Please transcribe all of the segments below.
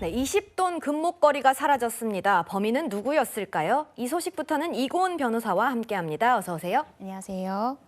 네, 20돈 금목걸이가 사라졌습니다. 범인은 누구였을까요? 이 소식부터는 이고은 변호사와 함께합니다. 어서 오세요. 안녕하세요.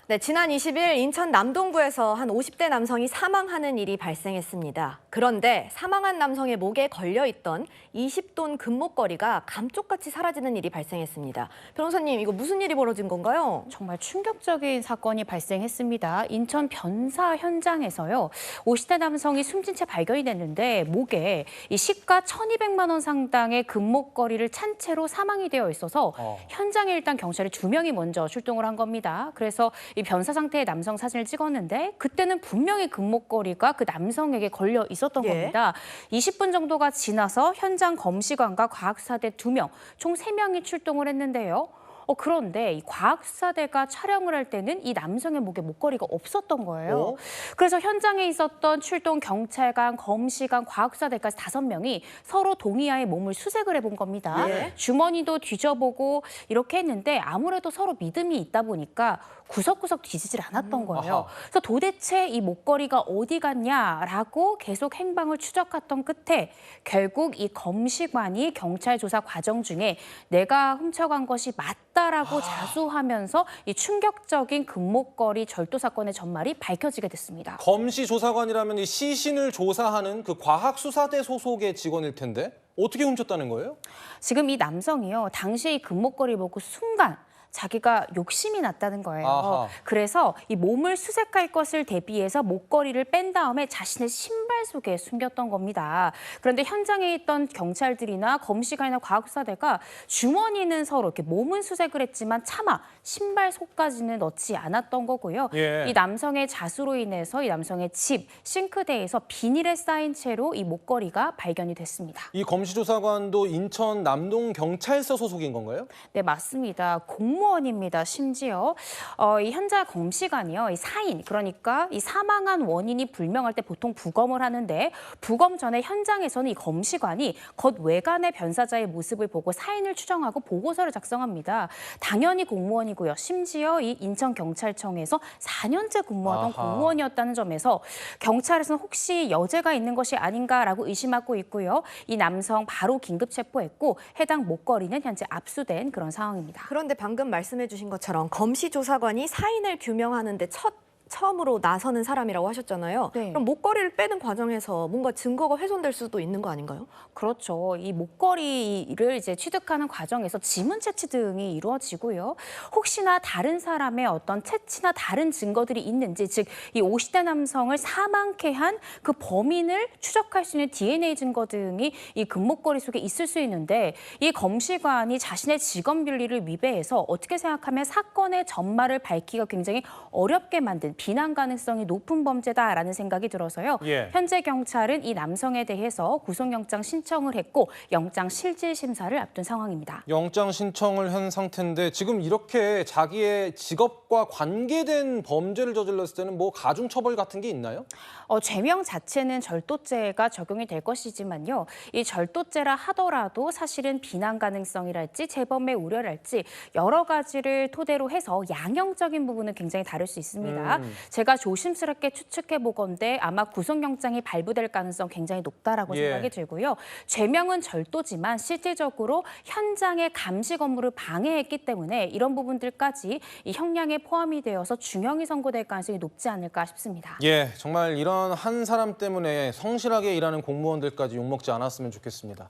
네, 지난 20일 인천 남동구에서 한 50대 남성이 사망하는 일이 발생했습니다. 그런데 사망한 남성의 목에 걸려있던 20돈 금목걸이가 감쪽같이 사라지는 일이 발생했습니다. 변호사님, 이거 무슨 일이 벌어진 건가요? 정말 충격적인 사건이 발생했습니다. 인천 변사 현장에서요. 50대 남성이 숨진 채 발견이 됐는데 목에 이 시가 1,200만 원 상당의 금목걸이를 찬 채로 사망이 되어 있어서 현장에 일단 경찰이 2명이 먼저 출동을 한 겁니다. 그래서 이 변사 상태의 남성 사진을 찍었는데 그때는 분명히 금목걸이가 그 남성에게 걸려 있었던 겁니다. 20분 정도가 지나서 현장 검시관과 과학수사대 2명, 총 3명이 출동을 했는데요. 그런데 이 과학수사대가 촬영을 할 때는 이 남성의 목에 목걸이가 없었던 거예요. 그래서 현장에 있었던 출동 경찰관, 검시관, 과학수사대까지 5명이 서로 동의하에 몸을 수색을 해본 겁니다. 주머니도 뒤져보고 이렇게 했는데 아무래도 서로 믿음이 있다 보니까 구석구석 뒤지질 않았던 거예요. 그래서 도대체 이 목걸이가 어디 갔냐라고 계속 행방을 추적했던 끝에 결국 이 검시관이 경찰 조사 과정 중에 내가 훔쳐간 것이 맞다라고 자수하면서 이 충격적인 금목걸이 절도 사건의 전말이 밝혀지게 됐습니다. 검시 조사관이라면 이 시신을 조사하는 그 과학수사대 소속의 직원일 텐데 어떻게 훔쳤다는 거예요? 지금 이 남성이요. 당시에 이 금목걸이 보고 순간 자기가 욕심이 났다는 거예요. 그래서 이 몸을 수색할 것을 대비해서 목걸이를 뺀 다음에 자신의 신발 속에 숨겼던 겁니다. 그런데 현장에 있던 경찰들이나 검시관이나 과학수사대가 주머니는 서로 이렇게 몸은 수색을 했지만 차마 신발 속까지는 넣지 않았던 거고요. 이 남성의 자수로 인해서 이 남성의 집, 싱크대에서 비닐에 쌓인 채로 이 목걸이가 발견이 됐습니다. 이 검시 조사관도 인천 남동 경찰서 소속인 건가요? 네, 맞습니다. 공무원입니다. 심지어 이 현장 검시관이요, 이 사인, 그러니까 이 사망한 원인이 불명할 때 보통 부검을 하는데 부검 전에 현장에서는 이 검시관이 겉외관의 변사자의 모습을 보고 사인을 추정하고 보고서를 작성합니다. 당연히 공무원이고요. 심지어 이 인천경찰청에서 4년째 근무하던 공무원이었다는 점에서 경찰에서는 혹시 여죄가 있는 것이 아닌가라고 의심하고 있고요. 이 남성 바로 긴급 체포했고 해당 목걸이는 현재 압수된 그런 상황입니다. 그런데 방금 말씀해 주신 것처럼 검시 조사관이 사인을 규명하는데 처음으로 나서는 사람이라고 하셨잖아요. 네. 그럼 목걸이를 빼는 과정에서 뭔가 증거가 훼손될 수도 있는 거 아닌가요? 그렇죠. 이 목걸이를 이제 취득하는 과정에서 지문 채취 등이 이루어지고요. 혹시나 다른 사람의 어떤 채취나 다른 증거들이 있는지, 즉 이 50대 남성을 사망케 한 그 범인을 추적할 수 있는 DNA 증거 등이 이 금목걸이 속에 있을 수 있는데 이 검시관이 자신의 직업 윤리를 위배해서 어떻게 생각하면 사건의 전말을 밝히기가 굉장히 어렵게 만든 비난 가능성이 높은 범죄다라는 생각이 들어서요. 현재 경찰은 이 남성에 대해서 구속영장 신청을 했고 영장 실질 심사를 앞둔 상황입니다. 영장 신청을 한 상태인데 지금 이렇게 자기의 직업과 관계된 범죄를 저질렀을 때는 뭐 가중처벌 같은 게 있나요? 죄명 자체는 절도죄가 적용이 될 것이지만요. 이 절도죄라 하더라도 사실은 비난 가능성이랄지 재범의 우려랄지 여러 가지를 토대로 해서 양형적인 부분은 굉장히 다를 수 있습니다. 제가 조심스럽게 추측해 보건대 아마 구속영장이 발부될 가능성 굉장히 높다라고 생각이 들고요. 죄명은 절도지만 실질적으로 현장의 감식 업무를 방해했기 때문에 이런 부분들까지 이 형량에 포함이 되어서 중형이 선고될 가능성이 높지 않을까 싶습니다. 정말 이런 한 사람 때문에 성실하게 일하는 공무원들까지 욕먹지 않았으면 좋겠습니다.